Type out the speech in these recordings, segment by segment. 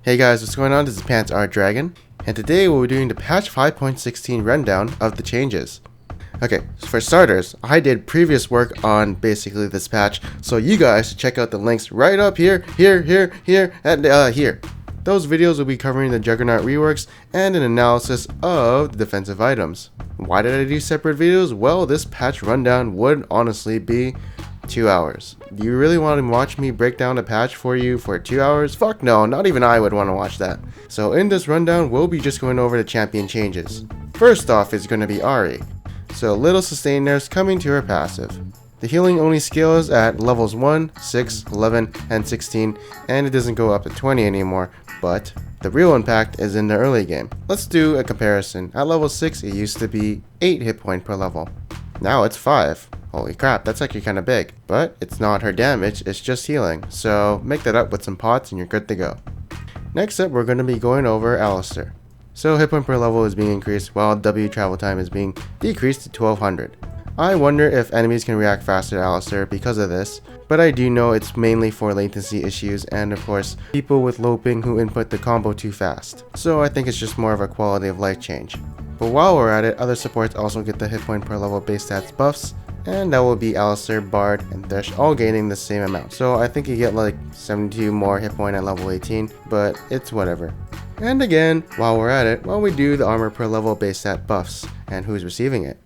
Hey guys, what's going on? This is Pants Art Dragon, and today we'll be doing the patch 5.16 rundown of the changes. Okay, so for starters, I did previous work on basically this patch, so you guys should check out the links right up here, and here. Those videos will be covering the Juggernaut reworks and an analysis of the defensive items. Why did I do separate videos? Well, this patch rundown would honestly be 2 hours. Do you really want to watch me break down a patch for you for 2 hours? Fuck no, not even I would want to watch that. So in this rundown, we'll be just going over the champion changes. First off is going to be Ahri. So little sustain nerfs coming to her passive. The healing only scales at levels 1, 6, 11, and 16, and it doesn't go up to 20 anymore, but the real impact is in the early game. Let's do a comparison. At level 6, it used to be 8 hit point per level. Now it's 5. Holy crap, that's actually kind of big. But it's not her damage, it's just healing. So make that up with some pots and you're good to go. Next up, we're going to be going over Alistar. So hit point per level is being increased while W travel time is being decreased to 1200. I wonder if enemies can react faster to Alistar because of this, but I do know it's mainly for latency issues and of course people with low ping who input the combo too fast. So I think it's just more of a quality of life change. But while we're at it, other supports also get the hit point per level base stats buffs, and that will be Alistar, Bard, and Thresh all gaining the same amount. So I think you get like 72 more hit point at level 18, but it's whatever. And again, while we're at it, we do the armor per level base stat buffs, and who's receiving it.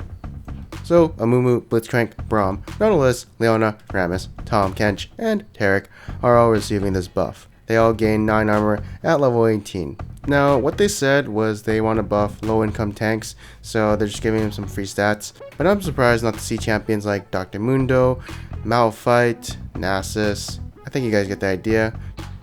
So Amumu, Blitzcrank, Braum, Nautilus, Leona, Ramis, Tahm, Kench, and Taric are all receiving this buff. They all gain 9 armor at level 18. Now, what they said was they want to buff low-income tanks, so they're just giving them some free stats. But I'm surprised not to see champions like Dr. Mundo, Malphite, Nasus. I think you guys get the idea.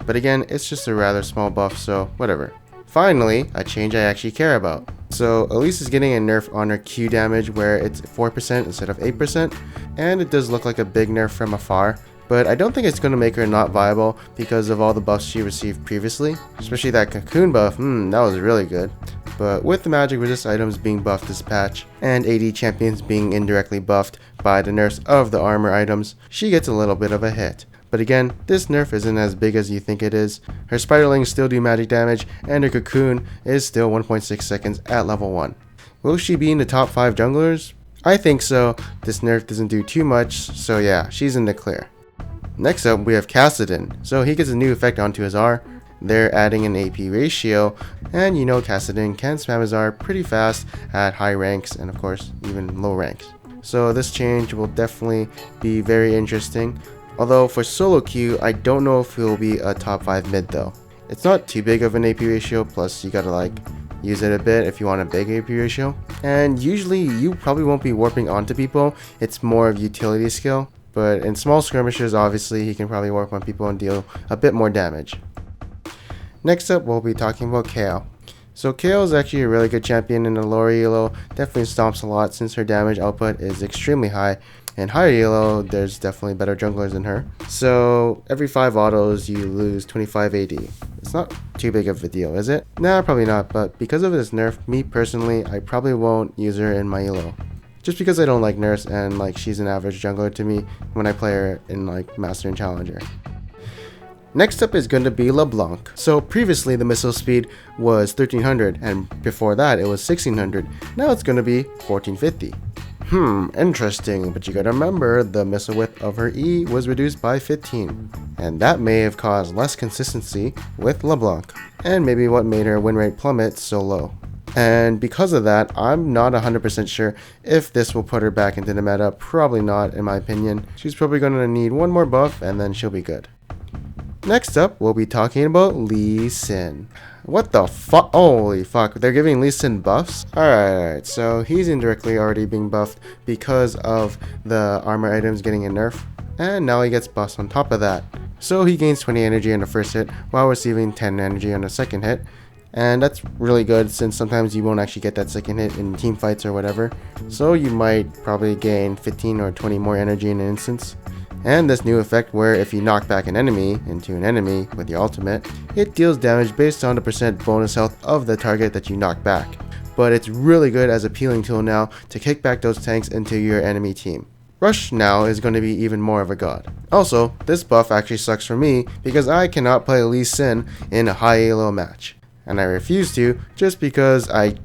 But again, it's just a rather small buff, so whatever. Finally, a change I actually care about. So Elise is getting a nerf on her Q damage where it's 4% instead of 8%, and it does look like a big nerf from afar. But I don't think it's going to make her not viable because of all the buffs she received previously. Especially that cocoon buff, that was really good. But with the magic resist items being buffed this patch, and AD champions being indirectly buffed by the nerfs of the armor items, she gets a little bit of a hit. But again, this nerf isn't as big as you think it is. Her spiderlings still do magic damage, and her cocoon is still 1.6 seconds at level 1. Will she be in the top 5 junglers? I think so. This nerf doesn't do too much, so yeah, she's in the clear. Next up, we have Kassadin. So he gets a new effect onto his R. They're adding an AP ratio, and you know Kassadin can spam his R pretty fast at high ranks and of course even low ranks. So this change will definitely be very interesting. Although for solo queue, I don't know if he'll be a top 5 mid though. It's not too big of an AP ratio, plus you gotta like use it a bit if you want a big AP ratio. And usually you probably won't be warping onto people, it's more of utility skill. But in small skirmishes, obviously, he can probably warp on people and deal a bit more damage. Next up, we'll be talking about Kayle. So Kayle is actually a really good champion in the lower elo, definitely stomps a lot since her damage output is extremely high. In higher elo, there's definitely better junglers than her. So every 5 autos, you lose 25 AD. It's not too big of a deal, is it? Nah, probably not, but because of this nerf, me personally, I probably won't use her in my elo. Just because I don't like Nurse and like she's an average jungler to me when I play her in like Master and Challenger. Next up is going to be LeBlanc. So previously the missile speed was 1300 and before that it was 1600. Now it's going to be 1450. Interesting, but you gotta remember the missile width of her E was reduced by 15. And that may have caused less consistency with LeBlanc. And maybe what made her win rate plummet so low. And because of that, I'm not 100% sure if this will put her back into the meta. Probably not, in my opinion. She's probably going to need one more buff and then she'll be good. Next up, we'll be talking about Lee Sin. What the fuck? Holy fuck, they're giving Lee Sin buffs? Alright, so he's indirectly already being buffed because of the armor items getting a nerf. And now he gets buffs on top of that. So he gains 20 energy on the first hit while receiving 10 energy on the second hit. And that's really good since sometimes you won't actually get that second hit in team fights or whatever. So you might probably gain 15 or 20 more energy in an instance. And this new effect where if you knock back an enemy into an enemy with your ultimate, it deals damage based on the percent bonus health of the target that you knock back. But it's really good as a peeling tool now to kick back those tanks into your enemy team. Rush now is going to be even more of a god. Also, this buff actually sucks for me because I cannot play Lee Sin in a high elo match. And I refuse to just because I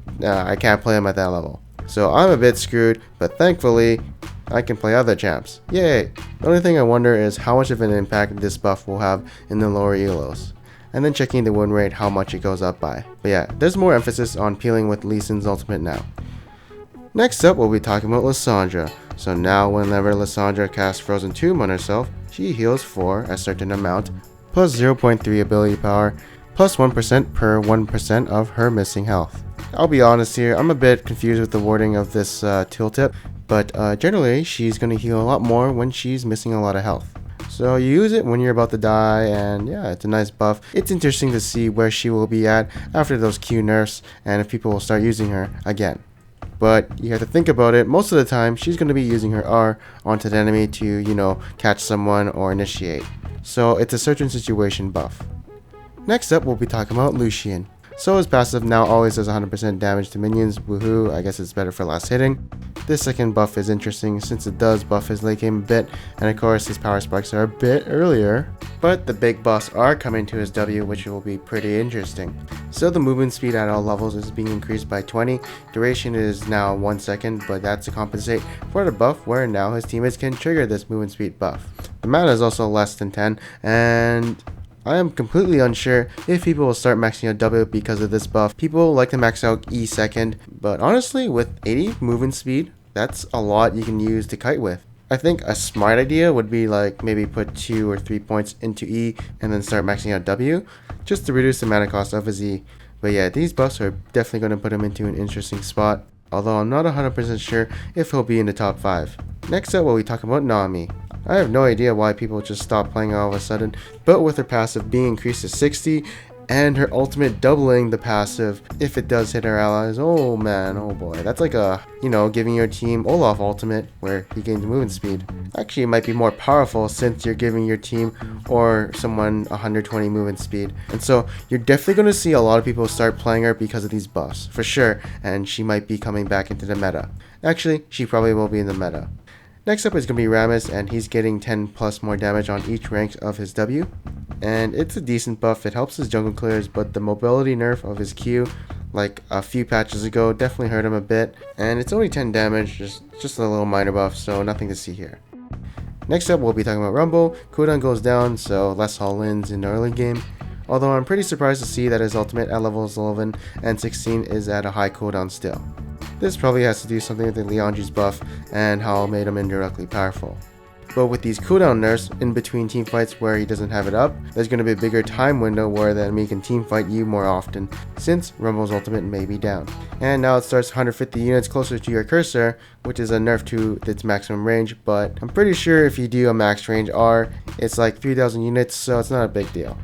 can't play him at that level. So I'm a bit screwed, but thankfully I can play other champs. Yay! The only thing I wonder is how much of an impact this buff will have in the lower elos. And then checking the win rate, how much it goes up by. But yeah, there's more emphasis on peeling with Lee Sin's ultimate now. Next up, we'll be talking about Lissandra. So now whenever Lissandra casts Frozen Tomb on herself, she heals for a certain amount, plus 0.3 ability power, plus 1% per 1% of her missing health. I'll be honest here, I'm a bit confused with the wording of this tooltip, but generally she's going to heal a lot more when she's missing a lot of health. So you use it when you're about to die, and yeah, it's a nice buff. It's interesting to see where she will be at after those Q nerfs and if people will start using her again. But you have to think about it, most of the time she's going to be using her R onto the enemy to, you know, catch someone or initiate. So it's a certain situation buff. Next up, we'll be talking about Lucian. So his passive now always does 100% damage to minions, woohoo, I guess it's better for last hitting. This second buff is interesting since it does buff his late game a bit, and of course his power spikes are a bit earlier. But the big buffs are coming to his W, which will be pretty interesting. So the movement speed at all levels is being increased by 20, duration is now 1 second, but that's to compensate for the buff where now his teammates can trigger this movement speed buff. The mana is also less than 10, and I am completely unsure if people will start maxing out W because of this buff. People like to max out E second, but honestly with 80 movement speed, that's a lot you can use to kite with. I think a smart idea would be like maybe put 2 or 3 points into E and then start maxing out W, just to reduce the mana cost of his E. But yeah, these buffs are definitely going to put him into an interesting spot, although I'm not 100% sure if he'll be in the top 5. Next up, we'll be talking about Nami. I have no idea why people just stopped playing all of a sudden, but with her passive being increased to 60 and her ultimate doubling the passive if it does hit her allies, oh man, oh boy, that's like a, you know, giving your team Olaf ultimate where he gains movement speed. Actually, it might be more powerful since you're giving your team or someone 120 movement speed. And so you're definitely going to see a lot of people start playing her because of these buffs, for sure, and she might be coming back into the meta. Actually, she probably will be in the meta. Next up is going to be Ramis, and he's getting 10 plus more damage on each rank of his W. And it's a decent buff, it helps his jungle clears, but the mobility nerf of his Q, like a few patches ago, definitely hurt him a bit. And it's only 10 damage, just a little minor buff, so nothing to see here. Next up, we'll be talking about Rumble. Cooldown goes down, so less all-ins in the early game. Although I'm pretty surprised to see that his ultimate at levels 11 and 16 is at a high cooldown still. This probably has to do something with the Liandry's buff and how it made him indirectly powerful. But with these cooldown nerfs in between team fights where he doesn't have it up, there's going to be a bigger time window where the enemy can team fight you more often, since Rumble's ultimate may be down. And now it starts 150 units closer to your cursor, which is a nerf to its maximum range, but I'm pretty sure if you do a max range R, it's like 3000 units, so it's not a big deal.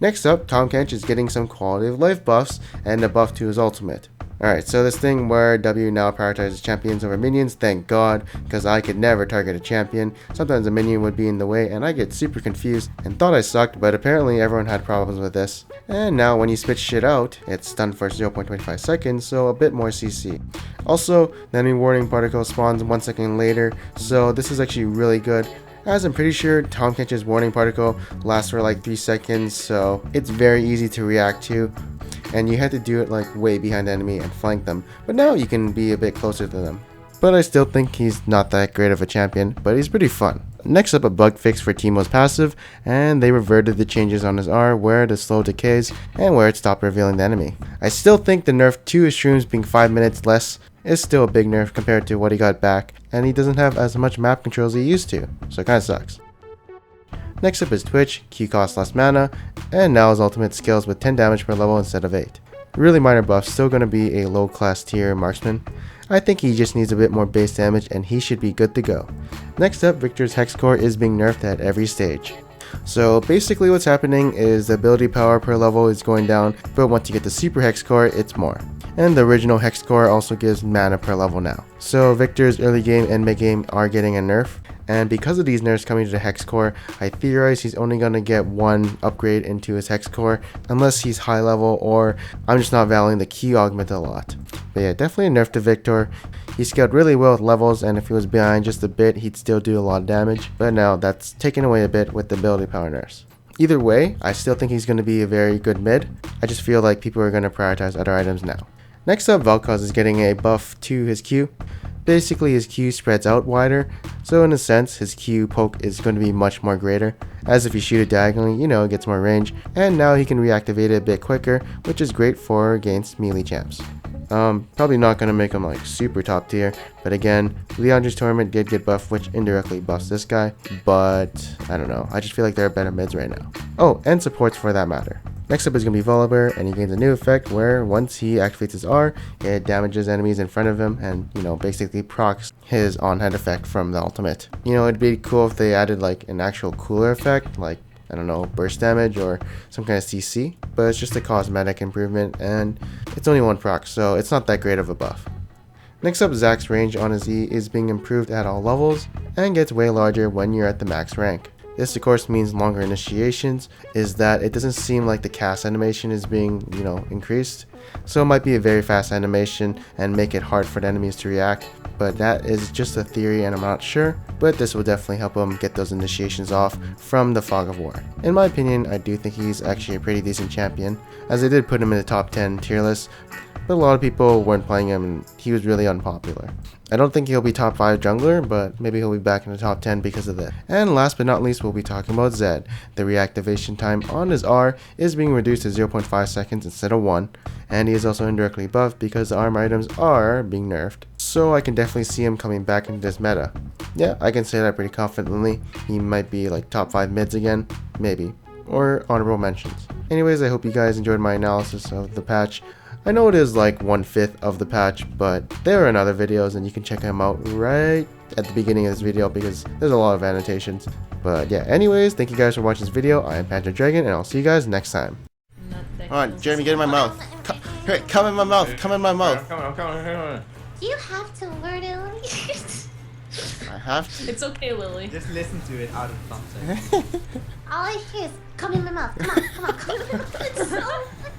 Next up, Kench is getting some quality of life buffs and a buff to his ultimate. Alright, so this thing where W now prioritizes champions over minions, thank God, because I could never target a champion. Sometimes a minion would be in the way and I get super confused and thought I sucked, but apparently everyone had problems with this. And now when you switch shit out, it's stunned for 0.25 seconds, so a bit more CC. Also, the enemy warning particle spawns 1 second later, so this is actually really good, as I'm pretty sure Kench's warning particle lasts for like 3 seconds, so it's very easy to react to. And you had to do it like way behind the enemy and flank them, but now you can be a bit closer to them. But I still think he's not that great of a champion, but he's pretty fun. Next up, a bug fix for Teemo's passive, and they reverted the changes on his R where the slow decays and where it stopped revealing the enemy. I still think the nerf to his shrooms being 5 minutes less is still a big nerf compared to what he got back, and he doesn't have as much map control as he used to, so it kinda sucks. Next up is Twitch, Q costs less mana, and now his ultimate scales with 10 damage per level instead of 8. Really minor buff, still going to be a low class tier marksman. I think he just needs a bit more base damage and he should be good to go. Next up, Viktor's hex core is being nerfed at every stage. So basically what's happening is the ability power per level is going down, but once you get the super hex core, it's more. And the original hex core also gives mana per level now. So Viktor's early game and mid game are getting a nerf. And because of these nerfs coming to the hex core, I theorize he's only going to get one upgrade into his hex core, unless he's high level or I'm just not valuing the Q augment a lot. But yeah, definitely a nerf to Viktor. He scaled really well with levels, and if he was behind just a bit, he'd still do a lot of damage, but now that's taken away a bit with the ability power nerfs. Either way, I still think he's going to be a very good mid. I just feel like people are going to prioritize other items now. Next up, Vel'Koz is getting a buff to his Q. Basically, his Q spreads out wider, so in a sense, his Q poke is going to be much more greater, as if you shoot it diagonally, you know, it gets more range, and now he can reactivate it a bit quicker, which is great for against melee champs. Probably not going to make him like super top tier, but again, Leandra's Torment did get buffed, which indirectly buffs this guy, but I don't know, I just feel like there are better mids right now. Oh, and supports for that matter. Next up is going to be Volibear, and he gains a new effect where once he activates his R, it damages enemies in front of him and, you know, basically procs his on-head effect from the ultimate. You know, it'd be cool if they added like an actual cooler effect, like, I don't know, burst damage or some kind of CC, but it's just a cosmetic improvement and it's only one proc, so it's not that great of a buff. Next up, Zack's range on his E is being improved at all levels and gets way larger when you're at the max rank. This of course means longer initiations, is that it doesn't seem like the cast animation is being, you know, increased. So it might be a very fast animation and make it hard for the enemies to react, but that is just a theory and I'm not sure, but this will definitely help him get those initiations off from the Fog of War. In my opinion, I do think he's actually a pretty decent champion, as I did put him in the top 10 tier list, but a lot of people weren't playing him and he was really unpopular. I don't think he'll be top 5 jungler, but maybe he'll be back in the top 10 because of that. And last but not least, we'll be talking about Zed. The reactivation time on his R is being reduced to 0.5 seconds instead of 1, and he is also indirectly buffed because the armor items are being nerfed. So I can definitely see him coming back into this meta. Yeah, I can say that pretty confidently. He might be like top 5 mids again, maybe, or honorable mentions. Anyways, I hope you guys enjoyed my analysis of the patch. I know it is like 1/5 of the patch, but there are in other videos and you can check them out right at the beginning of this video because there's a lot of annotations. But yeah, anyways, thank you guys for watching this video. I am Panther Dragon and I'll see you guys next time. Come on, Jeremy, get in my mouth. Come in my mouth. Come in my mouth. Come on. You have to learn it, Lily. I have to. It's okay, Lily. Just listen to it out of context. All I hear is come in my mouth. Come on. It's so funny.